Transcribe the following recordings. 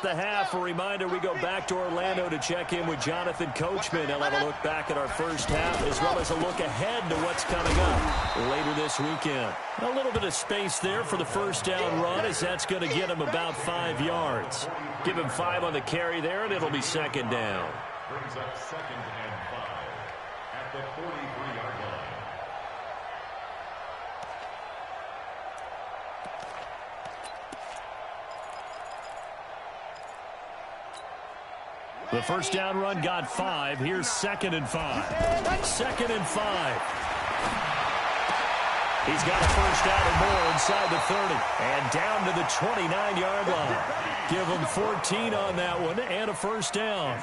the half. A reminder, we go back to Orlando to check in with Jonathan Coachman. He'll have a look back at our first half as well as a look ahead to what's coming up later this weekend. A little bit of space there for the first down run as that's going to get him about 5 yards. Give him 5 on the carry there, and it'll be second down. Brings up 2nd and 5 at the 43-yard line. The first down run got 5. Here's 2nd and 5. 2nd and 5. He's got a first down and more inside the 30. And down to the 29-yard line. Give him 14 on that one and a first down.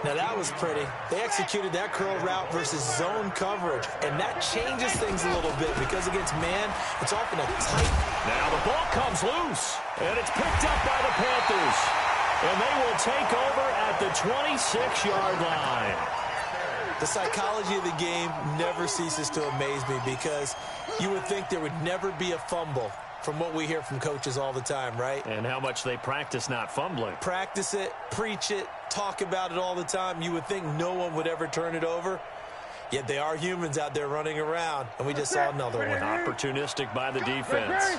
Now that was pretty. They executed that curl route versus zone coverage. And that changes things a little bit because against man, it's often a tight. Now the ball comes loose. And it's picked up by the Panthers. And they will take over at the 26-yard line. The psychology of the game never ceases to amaze me because you would think there would never be a fumble from what we hear from coaches all the time, right? And how much they practice not fumbling. Practice it, preach it, talk about it all the time. You would think no one would ever turn it over. Yet they are humans out there running around, and we just saw another one. Opportunistic by the defense.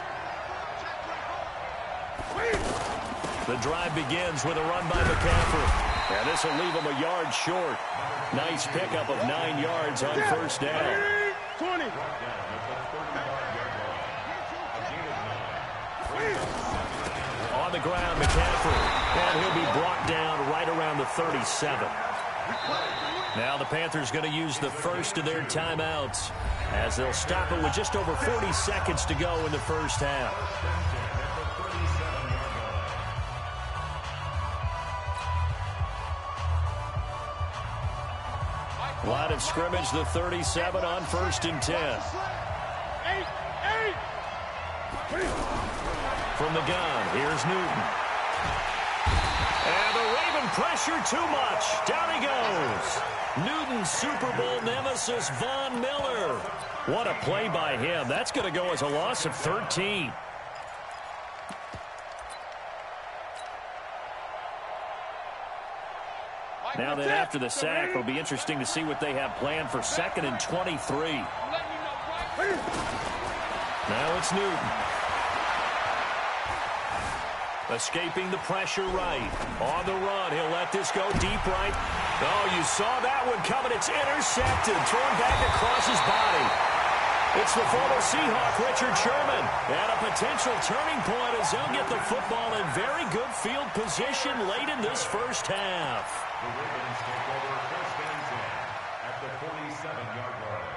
The drive begins with a run by McCaffrey. And this will leave him a yard short. Nice pickup of 9 yards on first down. 20. On the ground, McCaffrey. And he'll be brought down right around the 37. Now the Panthers going to use the first of their timeouts as they'll stop it with just over 40 seconds to go in the first half. Line of scrimmage, the 37 on 1st and 10. From the gun, here's Newton. And the Raven pressure too much. Down he goes. Newton's Super Bowl nemesis, Von Miller. What a play by him. That's going to go as a loss of 13. Now then, after the sack, it'll be interesting to see what they have planned for 2nd and 23. Now it's Newton. Escaping the pressure right. On the run, he'll let this go deep right. Oh, you saw that one coming. It's intercepted, thrown back across his body. It's the former Seahawk, Richard Sherman. And a potential turning point as they'll get the football in very good field position late in this first half. The Ravens take over 1st and 10 at the 47-yard line.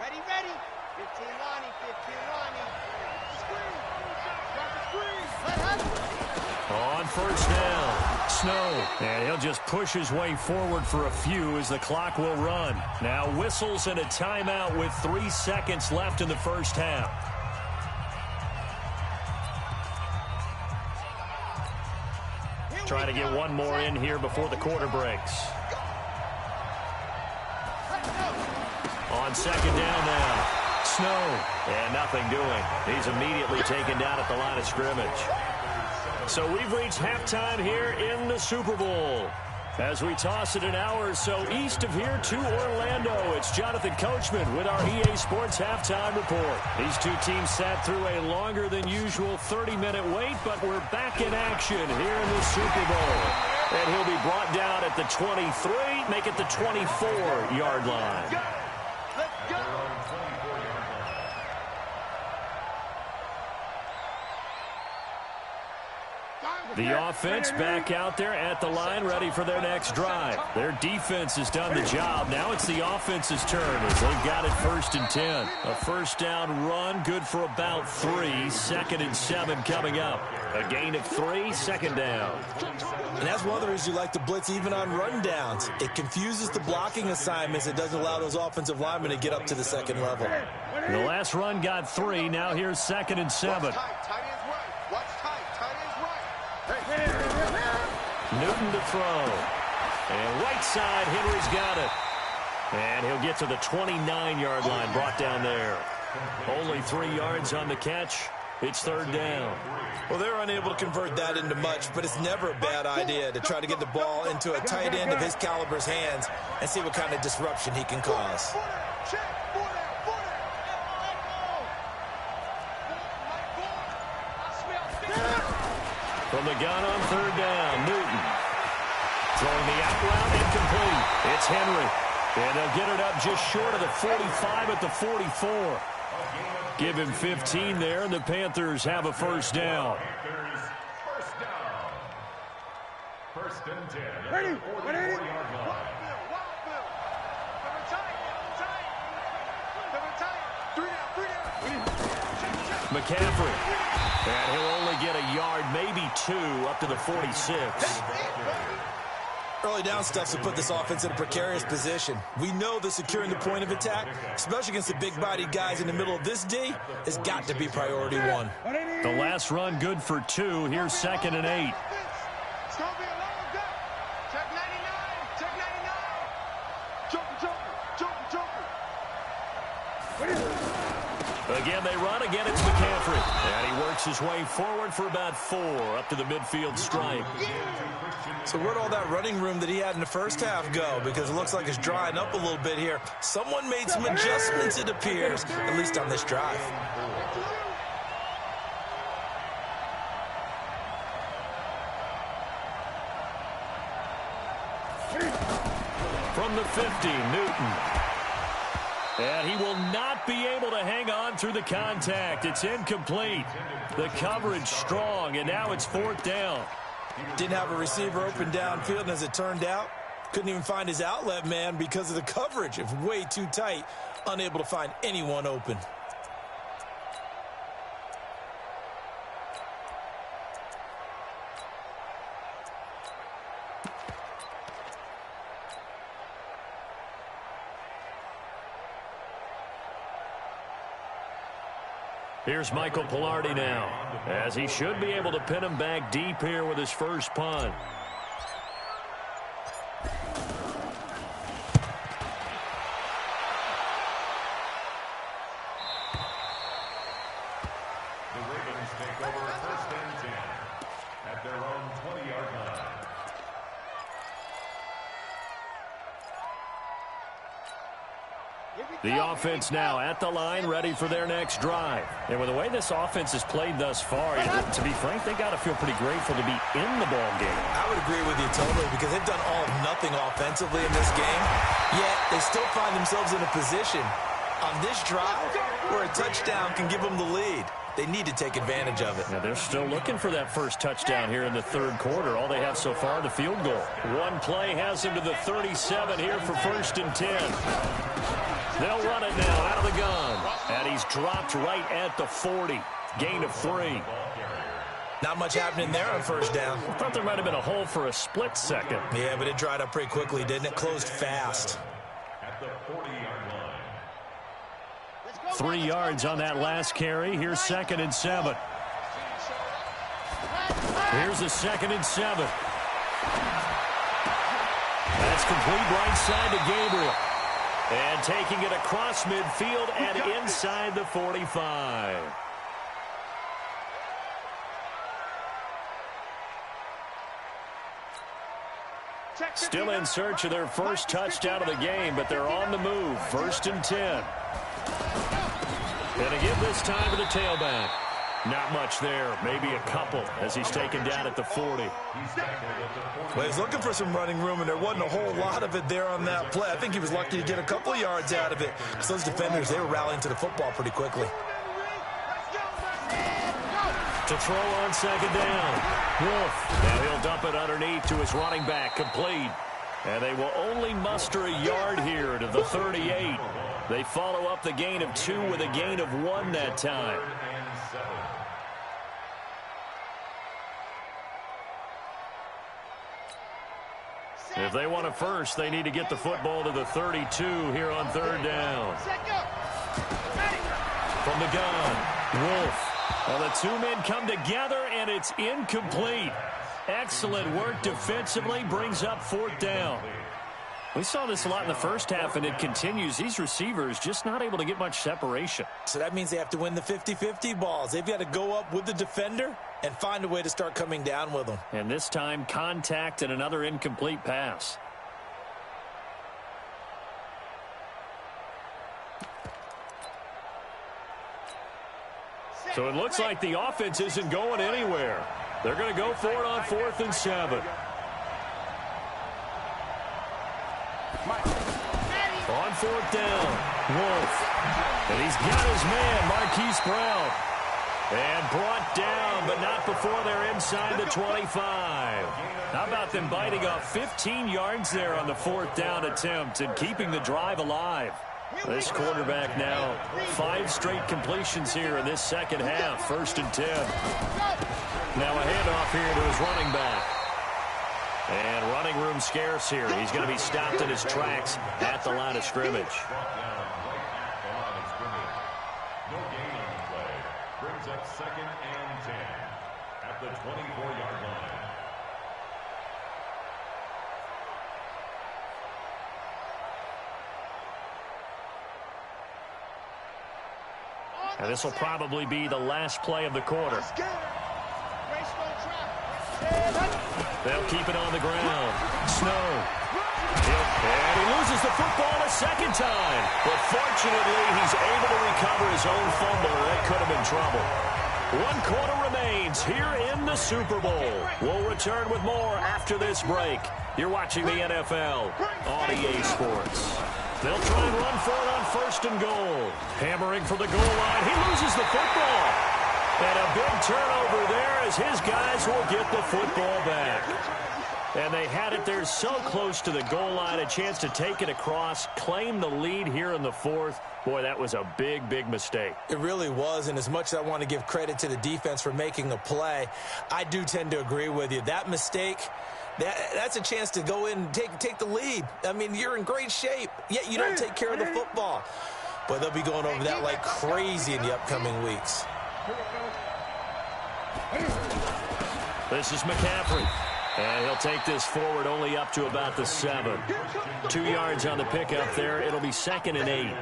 Ready, ready. 15 Lonnie, 15 Lonnie. Screen. Drop the screen. Let happen. On first down, Snow. And he'll just push his way forward for a few as the clock will run. Now whistles and a timeout with 3 seconds left in the first half. Trying to get one more in here before the quarter breaks. On 2nd down now. Snow. And nothing doing. He's immediately taken down at the line of scrimmage. So we've reached halftime here in the Super Bowl. As we toss it an hour or so east of here to Orlando, it's Jonathan Coachman with our EA Sports Halftime Report. These two teams sat through a longer than usual 30-minute wait, but we're back in action here in the Super Bowl. And he'll be brought down at the 23, make it the 24-yard line. The offense back out there at the line, ready for their next drive. Their defense has done the job. Now it's the offense's turn as they've got it 1st and 10. A first down run, good for about 3. 2nd and 7 coming up. A gain of 3, 2nd down. And that's one of the reasons you like to blitz even on run downs. It confuses the blocking assignments. It doesn't allow those offensive linemen to get up to the second level. The last run got 3. Now here's 2nd and 7. Newton to throw. And right side, Henry's got it. And he'll get to the 29-yard line, brought down there. Only 3 yards on the catch. It's third down. Well, they're unable to convert that into much, but it's never a bad idea to try to get the ball into a tight end of his caliber's hands and see what kind of disruption he can cause. From the gun on third down, Newton. Throwing the out route incomplete. It's Henry. And they'll get it up just short of the 45 at the 44. Give him 15 there, and the Panthers have a first down. First and 10. Ready? Ready? McCaffrey. And he'll only get a yard, maybe 2, up to the 46. Early down stuff to put this offense in a precarious position. We know that securing the point of attack, especially against the big-bodied guys in the middle of this D, has got to be priority 1. The last run good for 2. Here's 2nd and 8. It's going to be a long day. Check 99. Check 99. Joker. Again, they run. Again, it's McCaffrey. And he works his way forward for about 4, up to the midfield stripe. So where'd all that running room that he had in the first half go? Because it looks like it's drying up a little bit here. Someone made some adjustments, it appears, at least on this drive. From the 50, Newton. And he will not be able to hang on through the contact. It's incomplete. The coverage strong, and now it's 4th down. Didn't have a receiver open downfield, and as it turned out, couldn't even find his outlet man because of the coverage. It was way too tight, unable to find anyone open. Here's Michael Pilardi now, as he should be able to pin him back deep here with his first punt. The Ravens take over first and 10 at their own 20-yard line. The offense now at the line, ready for their next drive. And with the way this offense has played thus far, to be frank, they got to feel pretty grateful to be in the ball game. I would agree with you totally, because they've done all of nothing offensively in this game, yet they still find themselves in a position on this drive where a touchdown can give them the lead. They need to take advantage of it. Now they're still looking for that first touchdown here in the third quarter. All they have so far, the field goal. One play has them to the 37 here for first and 10. They'll run it now out of the gun. And he's dropped right at the 40. Gain of 3. Not much happening there on first down. I thought there might have been a hole for a split second. Yeah, but it dried up pretty quickly, didn't it? Closed fast. At the 40-yard line. 3 yards on that last carry. Here's 2nd and 7. Here's the 2nd and 7. That's complete right side to Gabriel. And taking it across midfield and inside the 45. Still in search of their first touchdown of the game, but they're on the move. First and 10. And again this time to the tailback. Not much there, maybe a couple as he's taken down at the 40. Well, he's looking for some running room, and there wasn't a whole lot of it there on that play. I think he was lucky to get a couple of yards out of it, because those defenders, they were rallying to the football pretty quickly. To throw on second down. Wolf. Now he'll dump it underneath to his running back, complete. And they will only muster a yard here to the 38. They follow up the gain of 2 with a gain of 1 that time. If they want a first, they need to get the football to the 32 here on third down. From the gun, Wolf. Well, the 2 men come together, and it's incomplete. Excellent work defensively, brings up 4th down. We saw this a lot in the first half, and it continues. These receivers just not able to get much separation. So that means they have to win the 50-50 balls. They've got to go up with the defender and find a way to start coming down with them. And this time, contact and another incomplete pass. So it looks like the offense isn't going anywhere. They're going to go for it on 4th and 7. On 4th down, Wolf. And he's got his man, Marquise Brown. And brought down, but not before they're inside the 25. How about them biting off 15 yards there on the 4th down attempt and keeping the drive alive? This quarterback now, 5 straight completions here in this second half, 1st and 10. Now a handoff here to his running back. And running room scarce here. He's going to be stopped in his tracks at the line of scrimmage. No gain on the play. Brings up 2nd and 10 at the 24-yard line. And this will probably be the last play of the quarter. They'll keep it on the ground. Snow. And he loses the football a second time. But fortunately, he's able to recover his own fumble. That could have been trouble. 1 quarter remains here in the Super Bowl. We'll return with more after this break. You're watching the NFL on EA Sports. They'll try and run for it on 1st and goal. Hammering for the goal line. He loses the football. And a big turnover there as his guys will get the football back. And they had it there so close to the goal line, a chance to take it across, claim the lead here in the 4th. Boy, that was a big, big mistake. It really was, and as much as I want to give credit to the defense for making a play, I do tend to agree with you. That mistake, that's a chance to go in and take the lead. I mean, you're in great shape, yet you don't take care of the football. But they'll be going over that like crazy in the upcoming weeks. This is McCaffrey. And he'll take this forward only up to about the 7. 2 yards on the pickup there. It'll be 2nd and 8.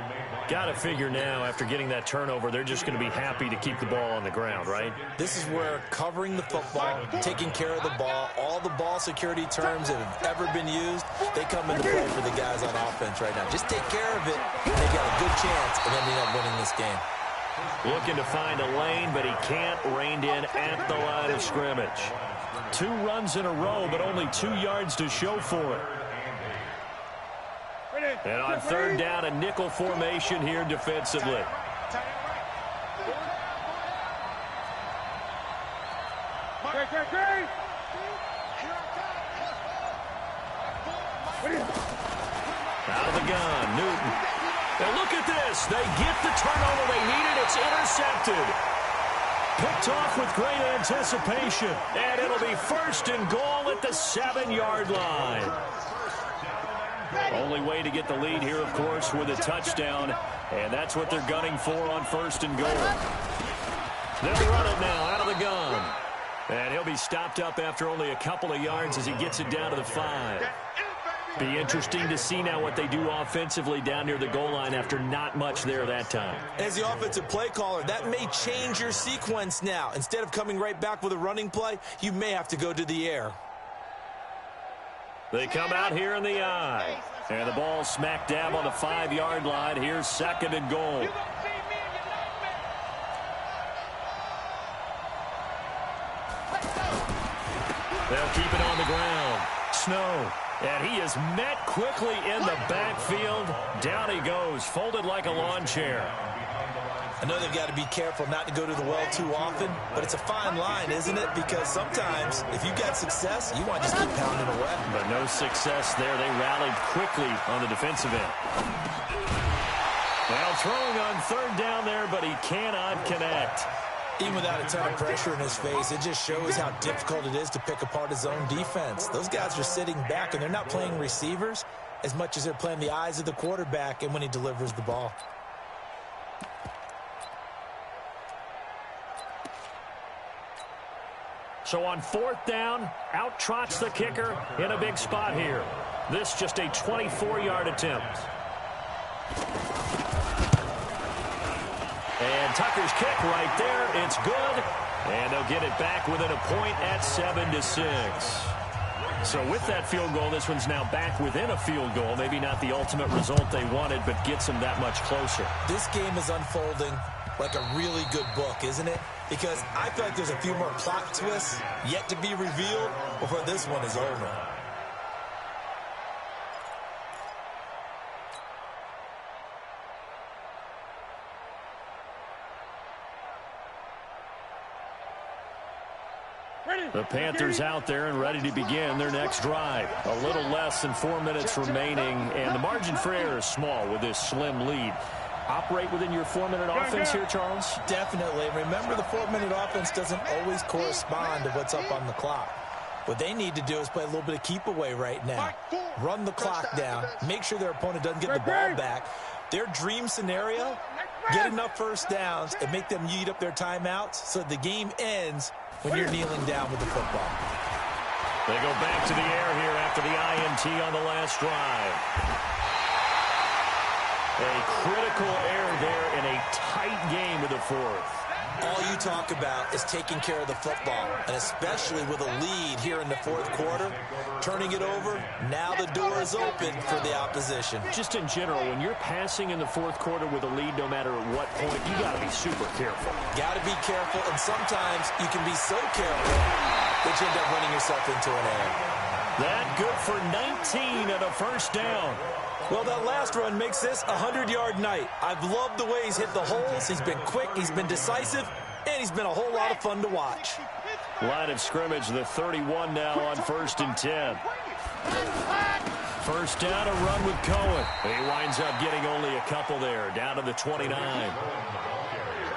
Got to figure now, after getting that turnover, they're just going to be happy to keep the ball on the ground, right? This is where covering the football, taking care of the ball, all the ball security terms that have ever been used, they come into play for the guys on offense right now. Just take care of it, and they got a good chance of ending up winning this game. Looking to find a lane, but he can't. Reined in at the line of scrimmage. 2 runs in a row, but only 2 yards to show for it. And on 3rd down, a nickel formation here defensively. Out of the gun, Newton. And look at this. They get the turnover they needed. It's intercepted. Picked off with great anticipation. And it'll be 1st and goal at the 7-yard line. Only way to get the lead here, of course, with a touchdown. And that's what they're gunning for on 1st and goal. They'll run it now out of the gun. And he'll be stopped up after only a couple of yards as he gets it down to the 5. Be interesting to see now what they do offensively down near the goal line after not much there that time. As the offensive play caller, that may change your sequence now. Instead of coming right back with a running play, you may have to go to the air. They come out here in the eye. And the ball smack dab on the 5-yard line. Here's 2nd and goal. They'll keep it on the ground. Snow. And he is met quickly in the backfield. Down he goes, folded like a lawn chair. I know they've got to be careful not to go to the well too often, but it's a fine line, isn't it? Because sometimes, if you've got success, you want to just keep pounding away. But no success there. They rallied quickly on the defensive end. Well, throwing on 3rd down there, but he cannot connect. Even without a ton of pressure in his face, it just shows how difficult it is to pick apart his own defense. Those guys are sitting back, and they're not playing receivers as much as they're playing the eyes of the quarterback and when he delivers the ball. So on 4th down, out trots the kicker in a big spot here. This just a 24-yard attempt. And Tucker's kick right there. It's good. And they'll get it back within a point at 7-6. So with that field goal, this one's now back within a field goal. Maybe not the ultimate result they wanted, but gets them that much closer. This game is unfolding like a really good book, isn't it? Because I feel like there's a few more plot twists yet to be revealed before this one is over. The Panthers out there and ready to begin their next drive. A little less than 4 minutes remaining, and the margin for error is small with this slim lead. Operate within your 4-minute offense here, Charles? Definitely. Remember, the 4-minute offense doesn't always correspond to what's up on the clock. What they need to do is play a little bit of keep away right now. Run the clock down. Make sure their opponent doesn't get the ball back. Their dream scenario, get enough first downs and make them eat up their timeouts so the game ends when you're kneeling down with the football. They go back to the air here after the INT on the last drive. A critical error there in a tight game of the fourth. All you talk about is taking care of the football, and especially with a lead here in the fourth quarter, turning it over, now the door is open for the opposition. Just in general, when you're passing in the fourth quarter with a lead, no matter at what point, you got to be super careful. Got to be careful, and sometimes you can be so careful that you end up running yourself into an error. That good for 19 and a first down. Well, that last run makes this a 100-yard night. I've loved the way he's hit the holes. He's been quick, he's been decisive, and he's been a whole lot of fun to watch. Line of scrimmage, the 31 now on 1st and 10. First down, a run with Cohen. He winds up getting only a couple there, down to the 29.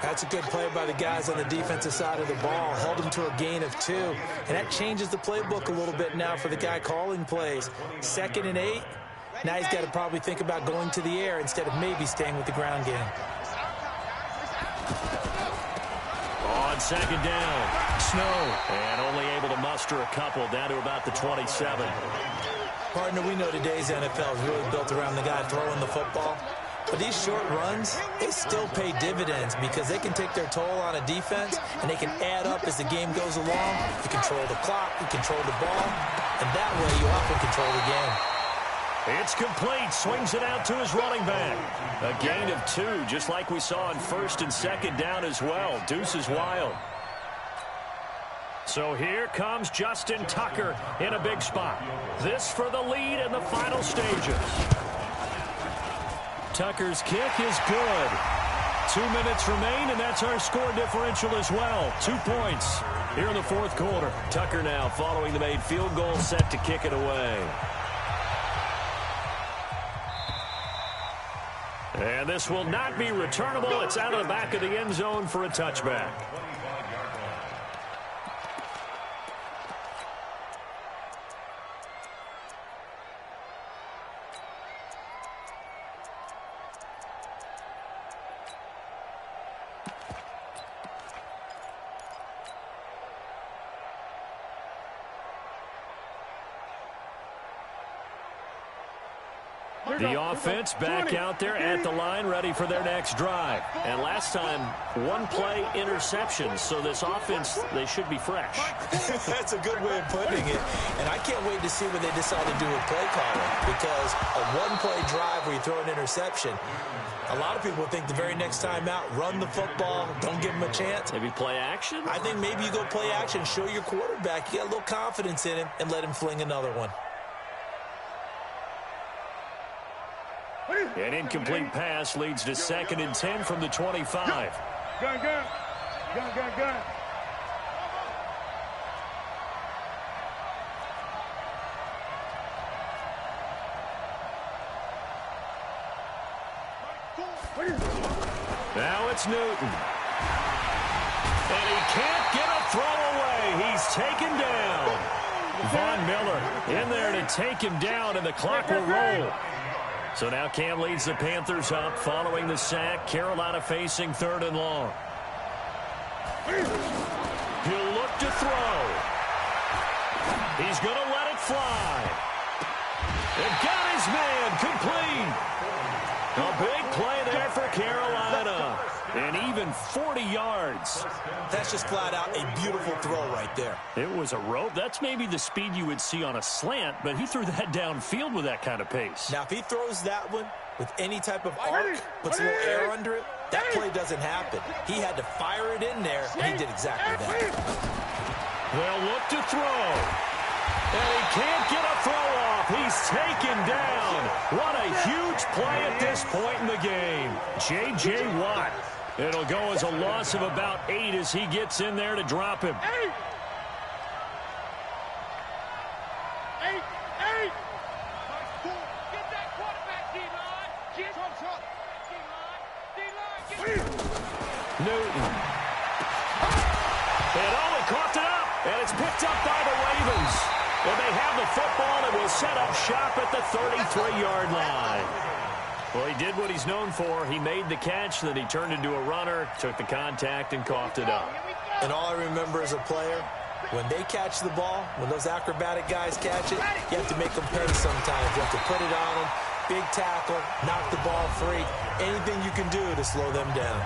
That's a good play by the guys on the defensive side of the ball. Held him to a gain of 2. And that changes the playbook a little bit now for the guy calling plays. 2nd and 8. Now he's got to probably think about going to the air instead of maybe staying with the ground game. On 2nd down, Snow. And only able to muster a couple down to about the 27. Partner, we know today's NFL is really built around the guy throwing the football. But these short runs, they still pay dividends because they can take their toll on a defense and they can add up as the game goes along. You control the clock, you control the ball, and that way you often control the game. It's complete. Swings it out to his running back. A gain of 2, just like we saw on 1st and 2nd down as well. Deuce is wild. So here comes Justin Tucker in a big spot. This for the lead in the final stages. Tucker's kick is good. 2 minutes remain, and that's our score differential as well. 2 points here in the fourth quarter. Tucker now following the made field goal, set to kick it away. And this will not be returnable. It's out of the back of the end zone for a touchback. The offense back out there at the line, ready for their next drive. And last time, 1-play interception. So this offense, they should be fresh. That's a good way of putting it. And I can't wait to see what they decide to do with play calling. Because a 1-play drive where you throw an interception, a lot of people think the very next time out, run the football, don't give them a chance. Maybe play action? I think maybe you go play action, show your quarterback you got a little confidence in him, and let him fling another one. An incomplete pass leads to 2nd and 10 from the 25. Gun. Now it's Newton. And he can't get a throw away. He's taken down. Von Miller in there to take him down, and the clock will roll. So now Cam leads the Panthers up following the sack. Carolina facing 3rd and long. He'll look to throw. He's going to let it fly. And got his man complete. A big play there for Carolina. And even 40 yards. That's just flat out a beautiful throw right there. It was a rope. That's maybe the speed you would see on a slant, but he threw that downfield with that kind of pace. Now, if he throws that one with any type of arc, puts a little air under it, that play doesn't happen. He had to fire it in there, and he did exactly that. They'll look to throw. And he can't get a throw off. He's taken down. What a huge play at this point in the game. J.J. Watt. It'll go as a loss of about 8 as he gets in there to drop him. 8. Get that quarterback, D-line. Get up. D-line. Newton. And only coughed it up. And it's picked up by the Ravens. And they have the football and will set up shop at the 33-yard line. Well, he did what he's known for. He made the catch, then he turned into a runner, took the contact, and coughed it up. And all I remember as a player, when they catch the ball, when those acrobatic guys catch it, you have to make them pay sometimes. You have to put it on them, big tackle, knock the ball free, anything you can do to slow them down.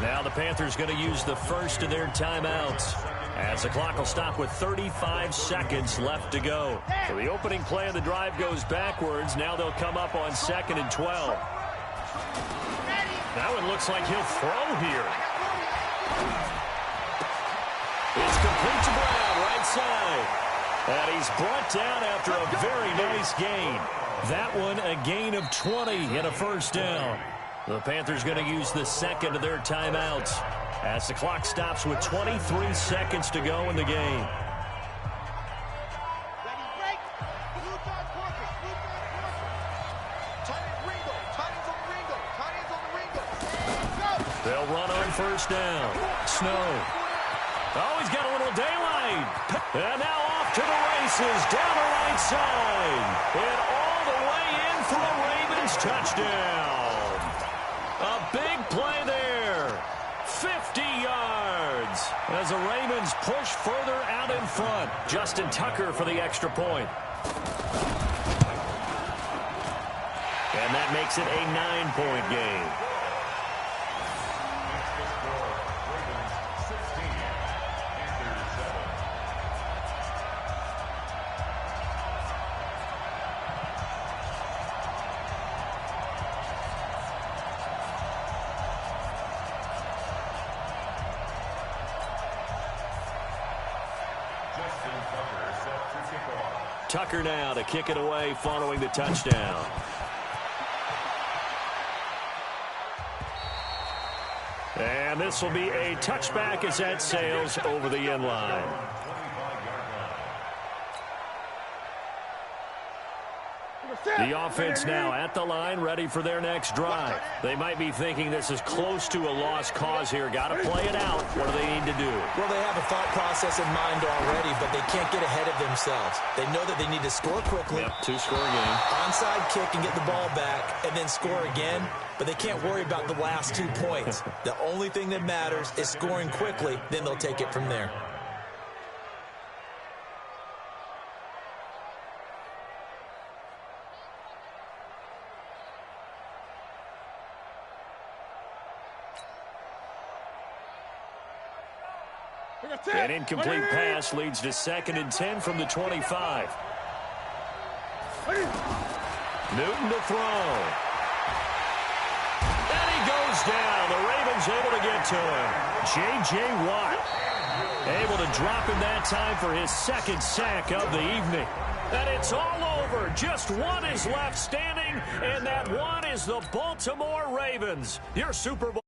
Now the Panthers going to use the first of their timeouts, as the clock will stop with 35 seconds left to go. So the opening play of the drive goes backwards. Now they'll come up on 2nd and 12. That one looks like he'll throw here. It's complete to Brown, right side. And he's brought down after a very nice gain. That one a gain of 20 and a first down. The Panthers going to use the second of their timeouts, as the clock stops with 23 seconds to go in the game. They'll run on first down. Snow. Oh, he's got a little daylight. And now off to the races, down the right side. And all the way in for a Ravens touchdown. A big play there. 50 yards as the Ravens push further out in front. Justin Tucker for the extra point. And that makes it a 9-point game. Tucker now to kick it away following the touchdown. And this will be a touchback as that sails over the end line. The offense now at the line, ready for their next drive. They might be thinking this is close to a lost cause here. Got to play it out. What do they need to do? Well, they have a thought process in mind already, but they can't get ahead of themselves. They know that they need to score quickly. Yep, 2-score game. Onside kick and get the ball back, and then score again. But they can't worry about the last 2 points. The only thing that matters is scoring quickly. Then they'll take it from there. An incomplete pass leads to 2nd and 10 from the 25. Newton to throw. And he goes down. The Ravens able to get to him. J.J. Watt able to drop him that time for his 2nd sack of the evening. And it's all over. Just one is left standing, and that one is the Baltimore Ravens. Your Super Bowl.